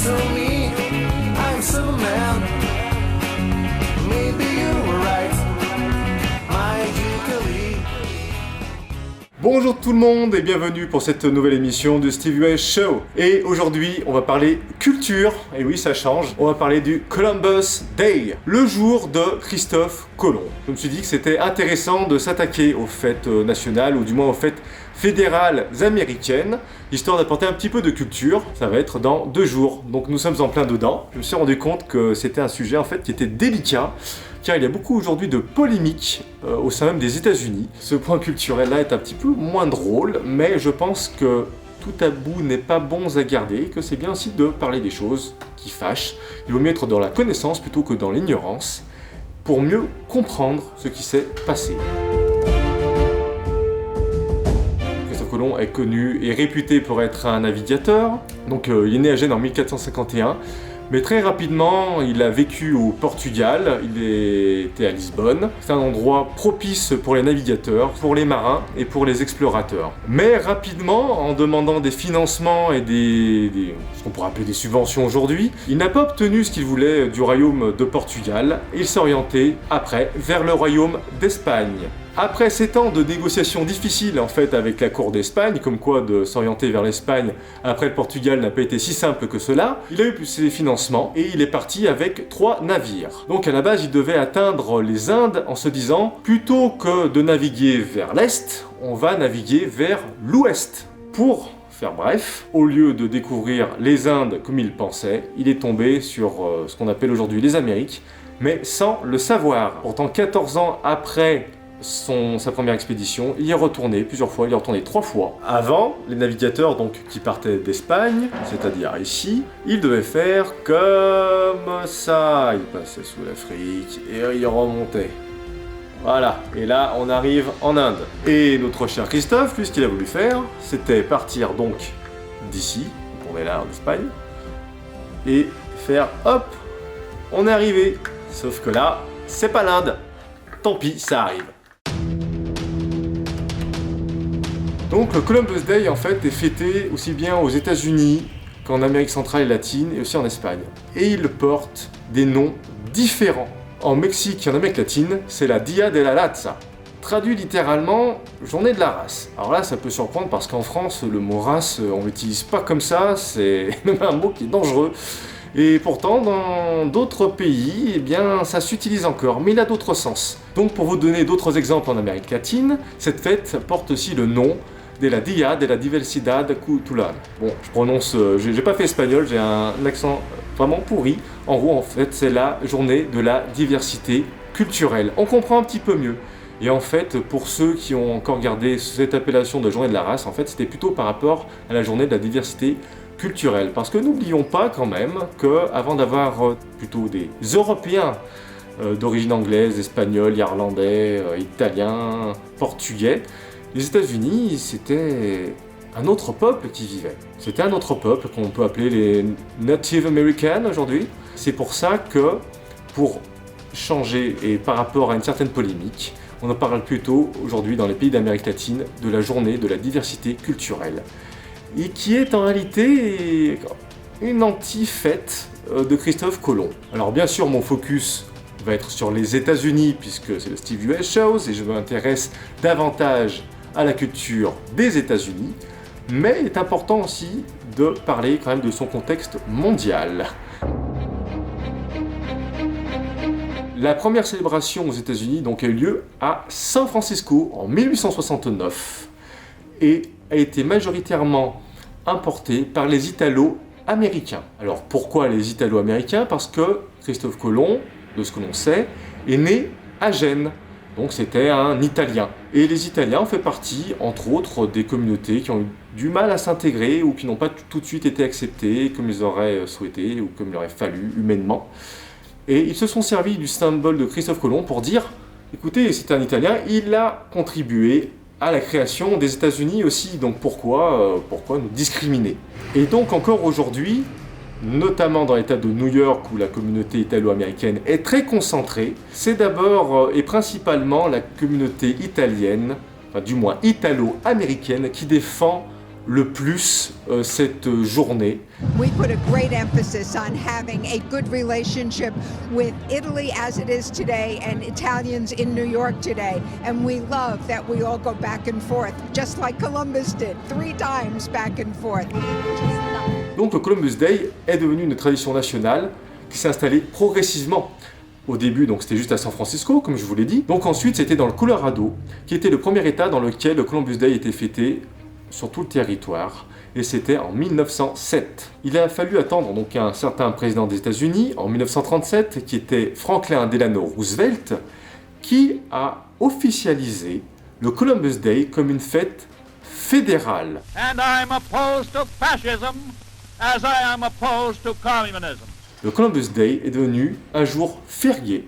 to me, I'm Superman. Maybe you were right, magically. Bonjour tout le monde et bienvenue pour cette nouvelle émission de Stevie Way Show. Et aujourd'hui, on va parler culture, et oui ça change, on va parler du Columbus Day, le jour de Christophe Colomb. Je me suis dit que c'était intéressant de s'attaquer aux fêtes nationales, ou du moins aux fêtes fédérales américaines, histoire d'apporter un petit peu de culture. Ça va être dans 2 jours, donc nous sommes en plein dedans. Je me suis rendu compte que c'était un sujet en fait qui était délicat, car il y a beaucoup aujourd'hui de polémiques au sein même des États-Unis. Ce point culturel-là est un petit peu moins drôle, mais je pense que tout tabou n'est pas bon à garder, et que c'est bien aussi de parler des choses qui fâchent. Il vaut mieux être dans la connaissance plutôt que dans l'ignorance, pour mieux comprendre ce qui s'est passé. Christophe Colomb est connu et réputé pour être un navigateur. Donc il est né à Gênes en 1451. Mais très rapidement, il a vécu au Portugal, il était à Lisbonne. C'est un endroit propice pour les navigateurs, pour les marins et pour les explorateurs. Mais rapidement, en demandant des financements et ce qu'on pourrait appeler des subventions aujourd'hui, il n'a pas obtenu ce qu'il voulait du royaume de Portugal. Il s'est orienté après vers le royaume d'Espagne. Après 7 ans de négociations difficiles en fait avec la cour d'Espagne, comme quoi de s'orienter vers l'Espagne après le Portugal n'a pas été si simple que cela, il a eu ses financements et il est parti avec 3 navires. Donc à la base il devait atteindre les Indes en se disant, plutôt que de naviguer vers l'Est, on va naviguer vers l'Ouest. Pour faire bref, au lieu de découvrir les Indes comme il pensait, il est tombé sur ce qu'on appelle aujourd'hui les Amériques, mais sans le savoir. Pourtant 14 ans après sa première expédition, il y est retourné plusieurs fois, il y est retourné 3 fois. Avant, les navigateurs donc qui partaient d'Espagne, c'est-à-dire ici, ils devaient faire comme ça. Ils passaient sous l'Afrique et ils remontaient. Voilà, et là on arrive en Inde. Et notre cher Christophe, lui ce qu'il a voulu faire, c'était partir donc d'ici, on est là en Espagne, et faire hop, on est arrivé. Sauf que là, c'est pas l'Inde. Tant pis, ça arrive. Donc le Columbus Day en fait est fêté aussi bien aux États-Unis qu'en Amérique centrale et latine et aussi en Espagne. Et il porte des noms différents. En Mexique et en Amérique latine, c'est la Dia de la Raza. Traduit littéralement journée de la race. Alors là, ça peut surprendre parce qu'en France, le mot race, on l'utilise pas comme ça, c'est même un mot qui est dangereux. Et pourtant, dans d'autres pays, eh bien, ça s'utilise encore, mais il a d'autres sens. Donc pour vous donner d'autres exemples en Amérique latine, cette fête porte aussi le nom de la Dia de la Diversidad Cultural. Bon, je prononce, j'ai pas fait espagnol, j'ai un accent vraiment pourri. En gros, en fait, c'est la journée de la diversité culturelle. On comprend un petit peu mieux. Et en fait, pour ceux qui ont encore gardé cette appellation de journée de la race, en fait, c'était plutôt par rapport à la journée de la diversité culturelle. Parce que n'oublions pas quand même qu'avant d'avoir plutôt des Européens d'origine anglaise, espagnole, irlandais, italien, portugais, les États-Unis, c'était un autre peuple qui vivait. C'était un autre peuple qu'on peut appeler les Native Americans aujourd'hui. C'est pour ça que, pour changer et par rapport à une certaine polémique, on en parle plutôt aujourd'hui dans les pays d'Amérique latine de la journée de la diversité culturelle. Et qui est en réalité une anti-fête de Christophe Colomb. Alors bien sûr, mon focus va être sur les États-Unis, puisque c'est le Stevie Way Show, et je m'intéresse davantage à la culture des États-Unis, mais il est important aussi de parler quand même de son contexte mondial. La première célébration aux États-Unis donc, a eu lieu à San Francisco en 1869 et a été majoritairement importée par les Italo-Américains. Alors pourquoi les Italo-Américains ? Parce que Christophe Colomb, de ce que l'on sait, est né à Gênes. Donc c'était un Italien. Et les Italiens ont fait partie, entre autres, des communautés qui ont eu du mal à s'intégrer ou qui n'ont pas tout de suite été acceptées comme ils auraient souhaité ou comme il aurait fallu humainement. Et ils se sont servis du symbole de Christophe Colomb pour dire, écoutez, c'est un Italien, il a contribué à la création des États-Unis aussi, donc pourquoi nous discriminer ? Et donc encore aujourd'hui, notamment dans l'État de New York où la communauté italo-américaine est très concentrée, c'est d'abord et principalement la communauté italienne, enfin du moins italo-américaine, qui défend le plus cette journée. We put a great emphasis on having a good relationship with Italy as it is today and Italians in New York today. And we love that we all go back and forth, just like Columbus did, 3 times back and forth. Donc le Columbus Day est devenu une tradition nationale qui s'est installée progressivement. Au début, donc c'était juste à San Francisco, comme je vous l'ai dit. Donc ensuite, c'était dans le Colorado, qui était le premier État dans lequel le Columbus Day était fêté sur tout le territoire. Et c'était en 1907. Il a fallu attendre donc un certain président des États-Unis, en 1937, qui était Franklin Delano Roosevelt, qui a officialisé le Columbus Day comme une fête fédérale. And I'm opposed to fascism as I am opposed to communism. Le Columbus Day est devenu un jour férié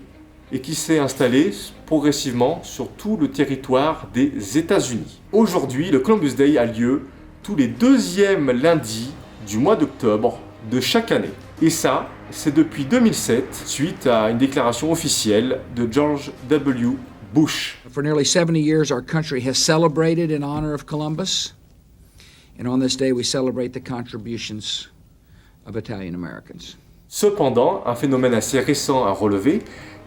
et qui s'est installé progressivement sur tout le territoire des États-Unis. Aujourd'hui, le Columbus Day a lieu tous les 2e lundis du mois d'octobre de chaque année. Et ça, c'est depuis 2007, suite à une déclaration officielle de George W. Bush. For nearly 70 years, our country has celebrated in honor of Columbus. And on this day, we celebrate the contributions of Italian Americans. Cependant, un phénomène assez récent à relever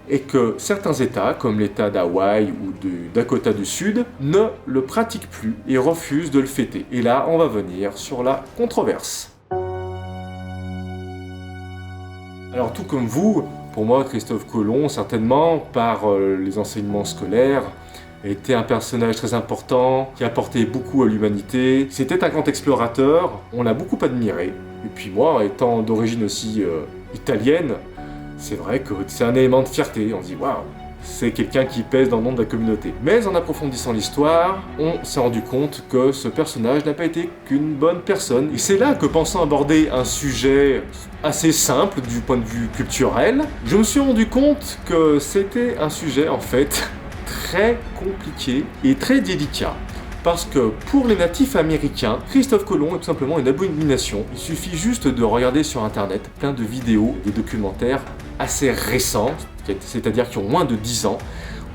est que certains États, comme l'État d'Hawaï ou du Dakota du Sud, ne le pratiquent plus et refusent de le fêter. Et là, on va venir sur la controverse. Alors tout comme vous, pour moi, Christophe Colomb, certainement, par les enseignements scolaires, était un personnage très important, qui apportait beaucoup à l'humanité. C'était un grand explorateur, on l'a beaucoup admiré. Et puis moi, étant d'origine aussi italienne, c'est vrai que c'est un élément de fierté. On se dit, waouh, c'est quelqu'un qui pèse dans le nom de la communauté. Mais en approfondissant l'histoire, on s'est rendu compte que ce personnage n'a pas été qu'une bonne personne. Et c'est là que, pensant aborder un sujet assez simple du point de vue culturel, je me suis rendu compte que c'était un sujet, en fait, très compliqué et très délicat. Parce que pour les natifs américains, Christophe Colomb est tout simplement une abomination. Il suffit juste de regarder sur internet plein de vidéos, des documentaires assez récents, c'est-à-dire qui ont moins de 10 ans,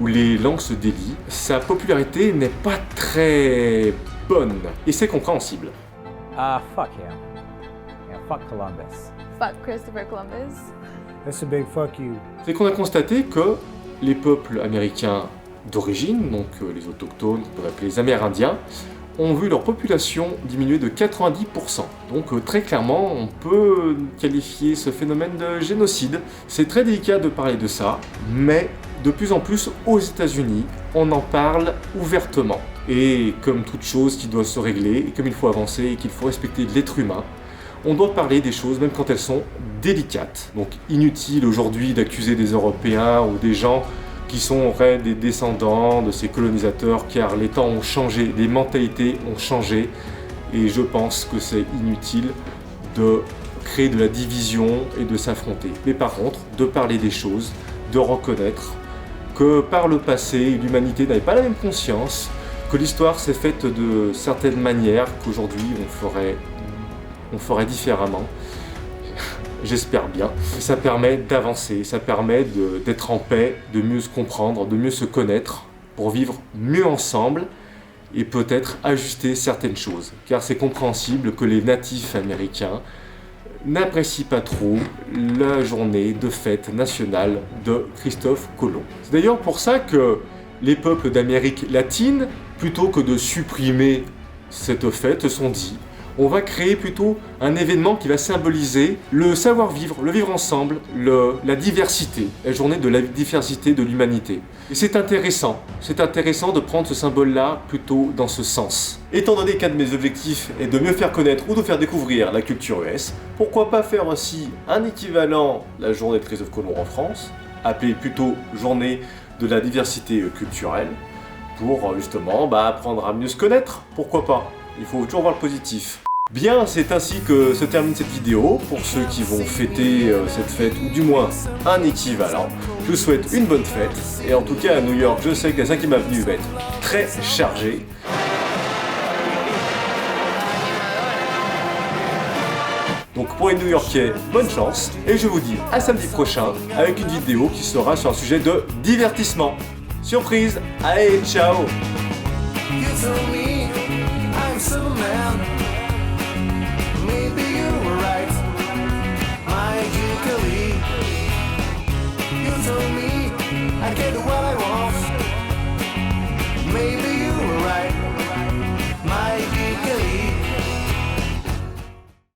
où les langues se délient. Sa popularité n'est pas très bonne, et c'est compréhensible. Fuck him. Yeah, fuck Columbus. Fuck Christopher Columbus. That's a big fuck you. C'est qu'on a constaté que les peuples américains d'origine, donc les autochtones, qu'on peut appeler les Amérindiens, ont vu leur population diminuer de 90%. Donc très clairement, on peut qualifier ce phénomène de génocide. C'est très délicat de parler de ça, mais de plus en plus aux États-Unis, on en parle ouvertement. Et comme toute chose qui doit se régler, et comme il faut avancer et qu'il faut respecter l'être humain, on doit parler des choses même quand elles sont délicates. Donc inutile aujourd'hui d'accuser des Européens ou des gens qui sont des descendants de ces colonisateurs, car les temps ont changé, les mentalités ont changé, et je pense que c'est inutile de créer de la division et de s'affronter. Mais par contre, de parler des choses, de reconnaître que par le passé, l'humanité n'avait pas la même conscience, que l'histoire s'est faite de certaines manières, qu'aujourd'hui on ferait différemment. J'espère bien. Ça permet d'avancer, ça permet d'être en paix, de mieux se comprendre, de mieux se connaître, pour vivre mieux ensemble et peut-être ajuster certaines choses. Car c'est compréhensible que les natifs américains n'apprécient pas trop la journée de fête nationale de Christophe Colomb. C'est d'ailleurs pour ça que les peuples d'Amérique latine, plutôt que de supprimer cette fête, se sont dit: on va créer plutôt un événement qui va symboliser le savoir-vivre, le vivre ensemble, la diversité, la journée de la diversité de l'humanité. Et c'est intéressant de prendre ce symbole-là plutôt dans ce sens. Étant donné qu'un de mes objectifs est de mieux faire connaître ou de faire découvrir la culture US, pourquoi pas faire aussi un équivalent de la journée de Christophe Colomb en France, appelée plutôt journée de la diversité culturelle, pour justement apprendre à mieux se connaître, pourquoi pas. Il faut toujours voir le positif. Bien, c'est ainsi que se termine cette vidéo. Pour ceux qui vont fêter cette fête, ou du moins un équivalent, je vous souhaite une bonne fête. Et en tout cas, à New York, je sais que la 5e avenue va être très chargée. Donc pour les New-Yorkais, bonne chance. Et je vous dis à samedi prochain avec une vidéo qui sera sur un sujet de divertissement. Surprise! Allez, ciao! You tell me